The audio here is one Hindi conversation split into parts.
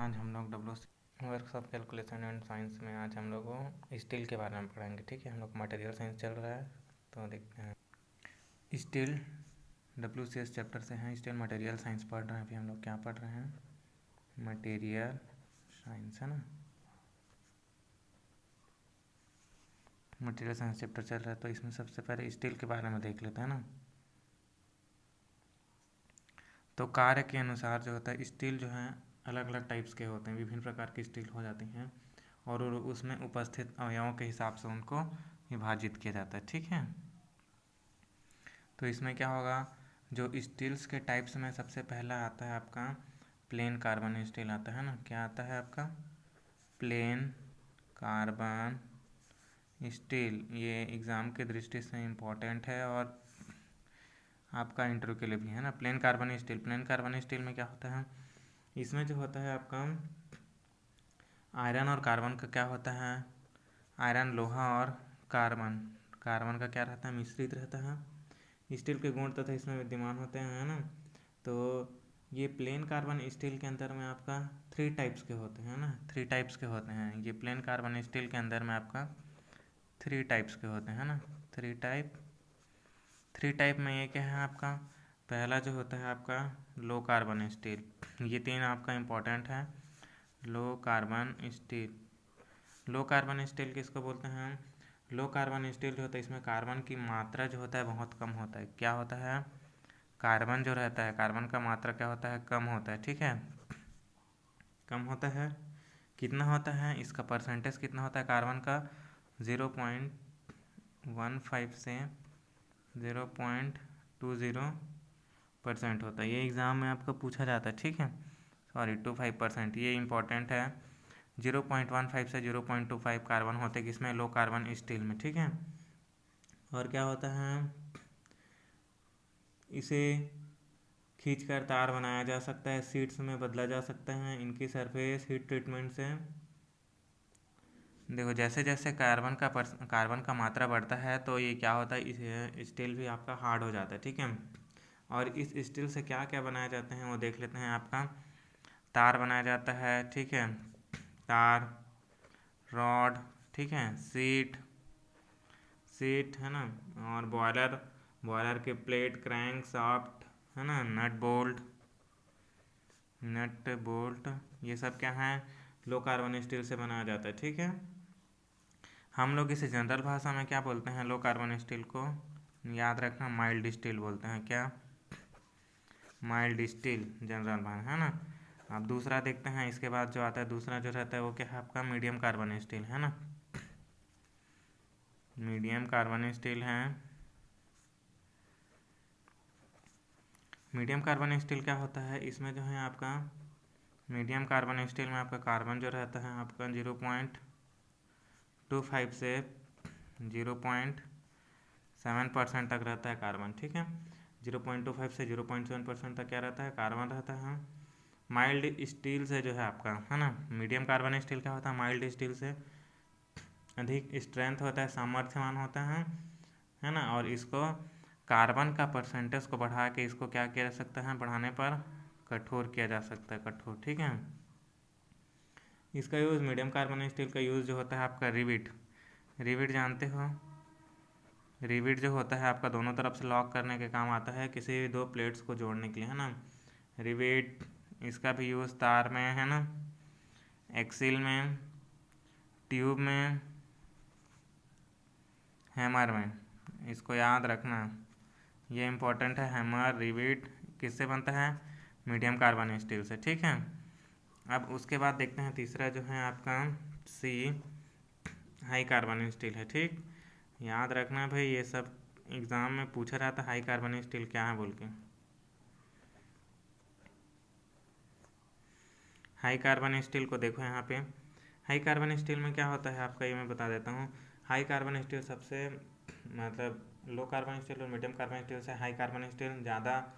आज हम लोग वर्कशॉप कैलकुलेशन एंड साइंस में आज हम लोग स्टील के बारे में पढ़ेंगे। ठीक है, हम लोग मटेरियल साइंस चल रहा है तो देखते हैं। स्टील WCS चैप्टर से हैं। स्टील मटेरियल साइंस पढ़ रहे हैं। अभी हम लोग क्या पढ़ रहे हैं? मटेरियल साइंस, है ना। मटेरियल साइंस चैप्टर चल रहा है तो इसमें सबसे पहले स्टील के बारे में देख लेते हैं ना। तो कार्य के अनुसार जो होता है स्टील जो है अलग अलग टाइप्स के होते हैं, विभिन्न प्रकार की स्टील हो जाती हैं और उसमें उपस्थित अवयवों के हिसाब से उनको विभाजित किया जाता है। ठीक है, तो इसमें क्या होगा, जो स्टील्स के टाइप्स में सबसे पहला आता है आपका प्लेन कार्बन स्टील आता है ना। क्या आता है आपका? Plane carbon steel. ये एग्ज़ाम के दृष्टि से इम्पोर्टेंट है और आपका इंटरव्यू के लिए भी है ना। Plane carbon steel. Plane carbon steel में क्या होता है, इसमें जो होता है आपका आयरन और कार्बन का क्या होता है, आयरन लोहा और कार्बन का क्या रहता है, मिश्रित रहता है। स्टील के गुण तथा इसमें विद्यमान होते हैं, है ना। तो ये प्लेन कार्बन स्टील के अंदर में आपका 3 टाइप्स के होते हैं ना। 3 टाइप्स के होते हैं। ये प्लेन कार्बन स्टील के अंदर में आपका 3 टाइप्स के होते हैं ना। 3 टाइप में ये क्या है आपका, पहला जो होता है आपका लो कार्बन स्टील। ये 3 आपका इम्पोर्टेंट है। Low carbon steel. Low carbon steel किसको बोलते हैं? लो कार्बन स्टील जो होता है इसमें कार्बन की मात्रा जो होता है बहुत कम होता है। क्या होता है? कार्बन जो रहता है, कार्बन का मात्रा क्या होता है, कम होता है। ठीक है, कम होता है। कितना होता है, इसका परसेंटेज कितना होता है कार्बन का? 0.15 से 0.20% होता है। ये एग्ज़ाम में आपका पूछा जाता है। ठीक है, 25%, ये इम्पोर्टेंट है। 0.15 से 0.25 कार्बन होते हैं किसमें? लो कार्बन स्टील में। ठीक है, और क्या होता है, इसे खींचकर तार बनाया जा सकता है, शीट्स में बदला जा सकता है इनकी सरफेस हीट ट्रीटमेंट से। देखो जैसे जैसे कार्बन का मात्रा बढ़ता है तो ये क्या होता है, इस स्टील भी आपका हार्ड हो जाता है। ठीक है, और इस स्टील से क्या क्या बनाए जाते हैं वो देख लेते हैं। आपका तार बनाया जाता है। ठीक है, तार, रॉड, ठीक है, सीट है ना, और बॉयलर के प्लेट, क्रैंक शाफ्ट, है ना, नट बोल्ट, ये सब क्या है, लो कार्बन स्टील से बनाया जाता है। ठीक है, हम लोग इसे जनरल भाषा में क्या बोलते हैं, लो कार्बन स्टील को याद रखना माइल्ड स्टील बोलते हैं। क्या? माइल्ड स्टील जनरल भाषा, है ना। अब दूसरा देखते हैं, इसके बाद जो आता है दूसरा जो रहता है वो क्या है आपका मीडियम कार्बन स्टील, है ना। मीडियम कार्बन स्टील है। मीडियम कार्बन स्टील क्या होता है, इसमें जो है आपका मीडियम कार्बन स्टील में आपका कार्बन जो रहता है आपका 0.25 से 0.7% तक रहता है कार्बन। ठीक है, 0.25 से 0.7% तक क्या रहता है, कार्बन रहता है। माइल्ड स्टील से जो है आपका, है ना, मीडियम कार्बन स्टील क्या होता है, माइल्ड स्टील से अधिक स्ट्रेंथ होता है, सामर्थ्यवान होता है ना। और इसको कार्बन का परसेंटेज को बढ़ा के इसको क्या किया जा सकता है, बढ़ाने पर कठोर किया जा सकता है, कठोर। ठीक है, इसका यूज़ मीडियम कार्बन स्टील का यूज़ जो होता है आपका रिविट जानते हो। रिविट जो होता है आपका दोनों तरफ से लॉक करने के काम आता है, किसी भी 2 प्लेट्स को जोड़ने के लिए, है ना। रिविट, इसका भी यूज़ तार में, है ना, एक्सिल में, ट्यूब में, हैमर में। इसको याद रखना, ये इम्पोर्टेंट है। हैमर, रिविट किससे बनता है, मीडियम कार्बन स्टील से। ठीक है, अब उसके बाद देखते हैं तीसरा जो है आपका सी, हाई कार्बन स्टील है। ठीक, याद रखना भाई, ये सब एग्ज़ाम में पूछा जाता है हाई कार्बन स्टील क्या है बोल के। हाई कार्बन स्टील को देखो यहाँ पे, हाई कार्बन स्टील में क्या होता है आपका, ये मैं बता देता हूँ। हाई कार्बन स्टील सबसे मतलब लो कार्बन स्टील और मीडियम कार्बन स्टील से हाई कार्बन स्टील ज़्यादा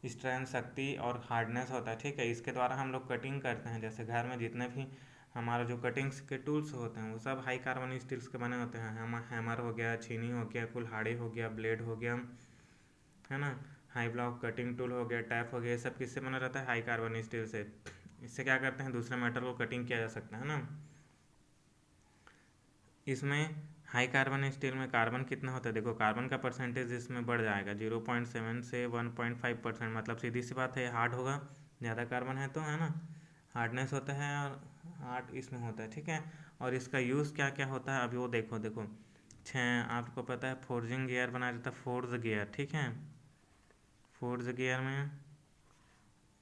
स्ट्रेंथ, शक्ति और हार्डनेस होता है। ठीक है, इसके द्वारा हम लोग कटिंग करते हैं, जैसे घर में जितने भी हमारा जो कटिंग्स के टूल्स होते हैं वो सब हाई कार्बन स्टील्स के बने होते हैं। हैमर हो गया, छीनी हो गया, कुल्हाड़ी हो गया, ब्लेड हो गया, है ना, हाई ब्लॉक कटिंग टूल हो गया, टैप हो गया, ये सब किससे बना रहता है, हाई कार्बन स्टील से। इससे क्या करते हैं, दूसरे मेटल को कटिंग किया जा सकता है ना। इसमें हाई कार्बन स्टील में कार्बन कितना होता है, देखो कार्बन का परसेंटेज इसमें बढ़ जाएगा 0.7 से 1.5%, मतलब सीधी सी बात है हार्ड होगा, ज़्यादा कार्बन है तो, है ना, हार्डनेस होता है और हार्ड इसमें होता है, ठीक है। और इसका यूज़ क्या क्या होता है अभी वो देखो। देखो आपको पता है फोर्जिंग गियर बनाया जाता है, फोर्ज गियर, ठीक है, फोर्ज गियर में।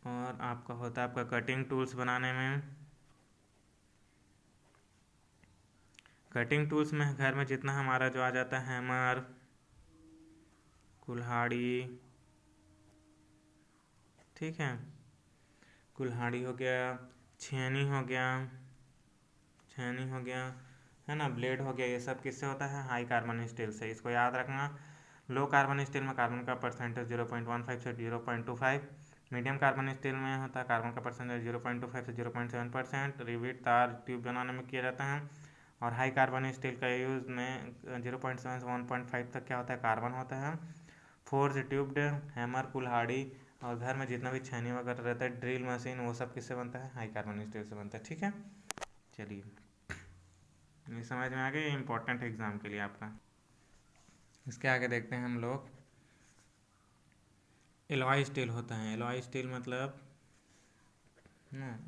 और आपका होता है आपका कटिंग टूल्स बनाने में। कटिंग टूल्स में घर में जितना हमारा जो आ जाता है, हैमर, कुल्हाड़ी, ठीक है, कुल्हाड़ी हो गया, छेनी हो गया, छेनी हो गया, है ना, ब्लेड हो गया, ये सब किससे होता है, हाई कार्बन स्टील से। इसको याद रखना। लो कार्बन स्टील में कार्बन का परसेंटेज 0.15 से 0.25, मीडियम कार्बन स्टील में होता है कार्बन का परसेंटेज 0.25 से 0.7%, रिवेट तार ट्यूब बनाने में किया जाता है। और हाई कार्बन स्टील का यूज़ में 0.7 से 1.5 तक क्या होता है, कार्बन होता है। फोर्ज ट्यूब्ड, हैमर, कुल्हाड़ी, और घर में जितना भी छेनी वगैरह रहता है, ड्रिल मशीन, वो सब किससे बनता है, हाई कार्बन स्टील से बनता है, ठीक है। चलिए, ये समझ में आ गया, इम्पोर्टेंट एग्जाम के लिए आपका। इसके आगे देखते हैं हम लोग। एलॉय स्टील होता है, एलॉय स्टील मतलब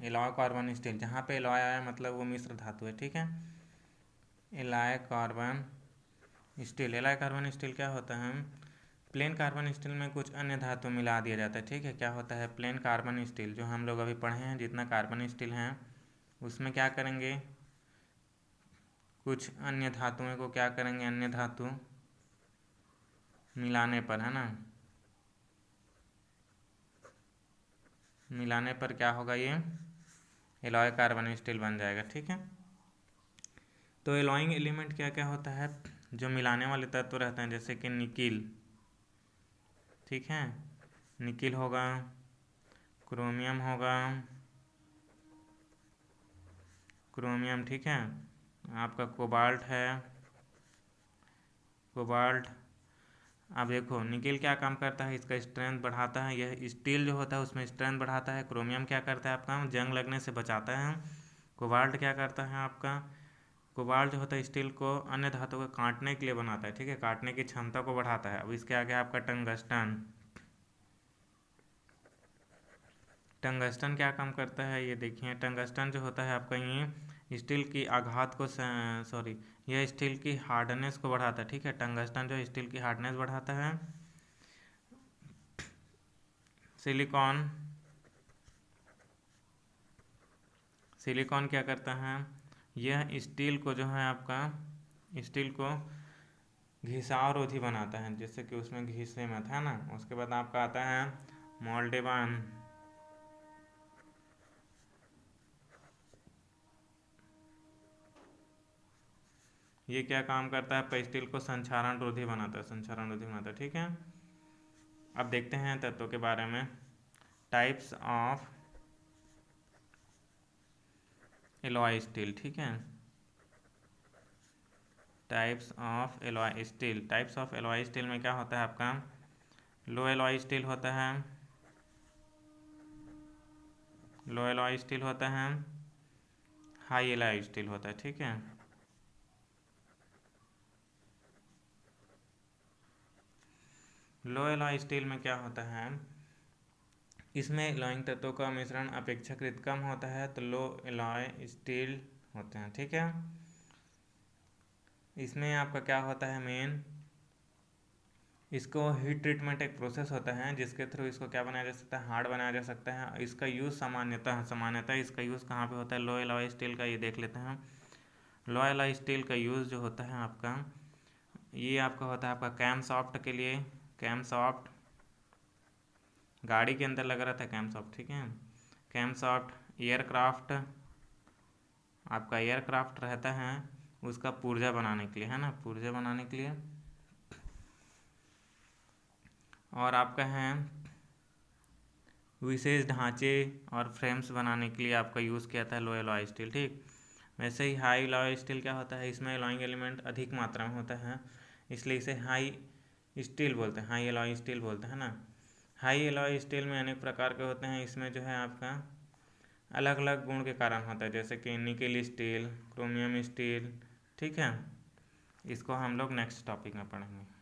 एलॉय कार्बन स्टील, जहाँ पे एलॉय आया मतलब वो मिश्र धातु है, ठीक है। Alloy carbon steel, alloy carbon steel क्या होता है, प्लेन कार्बन स्टील में कुछ अन्य धातु मिला दिया जाता है, ठीक है। क्या होता है प्लेन कार्बन स्टील, जो हम लोग अभी पढ़े हैं, जितना कार्बन स्टील हैं उसमें क्या करेंगे, कुछ अन्य धातुओं को क्या करेंगे, अन्य धातु मिलाने पर, है ना, मिलाने पर क्या होगा, ये एलॉय कार्बन स्टील बन जाएगा, ठीक है। तो एलॉइंग एलिमेंट क्या क्या होता है, जो मिलाने वाले तत्व रहते हैं, जैसे कि निकिल, ठीक है, निकिल होगा, क्रोमियम होगा, क्रोमियम, ठीक है, आपका कोबाल्ट है, कोबाल्ट। अब देखो निकिल क्या काम करता है, इसका स्ट्रेंथ बढ़ाता है, यह स्टील जो होता है उसमें स्ट्रेंथ बढ़ाता है। क्रोमियम क्या करता है आपका, जंग लगने से बचाता है। कोबाल्ट क्या करता है आपका, कोबाल्ट जो होता है स्टील को अन्य धातु को काटने के लिए बनाता है, ठीक है, काटने की क्षमता को बढ़ाता है। अब इसके आगे आपका टंगस्टन, टंगस्टन क्या काम करता है, ये देखिए, टंगस्टन जो होता है आपका ये स्टील की आघात को सॉरी यह स्टील की हार्डनेस को बढ़ाता है, ठीक है, टंगस्टन जो स्टील की हार्डनेस बढ़ाता है। सिलिकॉन, सिलिकॉन क्या करता है, यह स्टील को जो है आपका, स्टील को घिसावरोधी बनाता है, जिससे कि उसमें घिसे मत, है ना। उसके बाद आपका आता है मोल्डेबान, ये क्या काम करता है, स्टील को संक्षारण रोधी बनाता है, संक्षारण रोधी बनाता है, ठीक है। अब देखते हैं तत्वों के बारे में। टाइप्स ऑफ एलॉय स्टील, ठीक है, types of alloy steel. Types of alloy steel में क्या होता है आपका, लो एलॉय स्टील होता है, लो एलॉय स्टील होता है, हाई एलॉय स्टील होता है, ठीक है। लो एलॉय स्टील में क्या होता है, इसमें एलॉइंग तत्वों का मिश्रण अपेक्षाकृत कम होता है, तो लो एलॉय स्टील होते हैं, ठीक है। इसमें आपका क्या होता है मेन, इसको हीट ट्रीटमेंट एक प्रोसेस होता है जिसके थ्रू इसको क्या बनाया जा सकता है, हार्ड बनाया जा सकता है। इसका यूज़ सामान्यतः इसका यूज़ कहाँ पे होता है, लो एलॉय स्टील का, ये देख लेते हैं। लो एलॉय स्टील का यूज़ जो होता है आपका, ये आपका होता है आपका कैम सॉफ्ट के लिए, कैम सॉफ्ट गाड़ी के अंदर लगा रहता है कैम सॉफ्ट, ठीक है, कैम सॉफ्ट। एयरक्राफ्ट, आपका एयरक्राफ्ट रहता है उसका पुर्जा बनाने के लिए, है ना, पुर्जा बनाने के लिए। और आपका है विशेष ढांचे और फ्रेम्स बनाने के लिए आपका यूज़ किया था लो एलॉय स्टील, ठीक। वैसे ही हाई एलॉय स्टील क्या होता है, इसमें एलॉइंग एलिमेंट अधिक मात्रा में होता है, इसलिए इसे हाई स्टील बोलते हैं, हाई एलॉय स्टील बोलते हैं ना। हाई एलॉय स्टील में अनेक प्रकार के होते हैं, इसमें जो है आपका अलग अलग गुण के कारण होता है, जैसे कि निकेल स्टील, क्रोमियम स्टील। ठीक है, इसको हम लोग नेक्स्ट टॉपिक में पढ़ेंगे।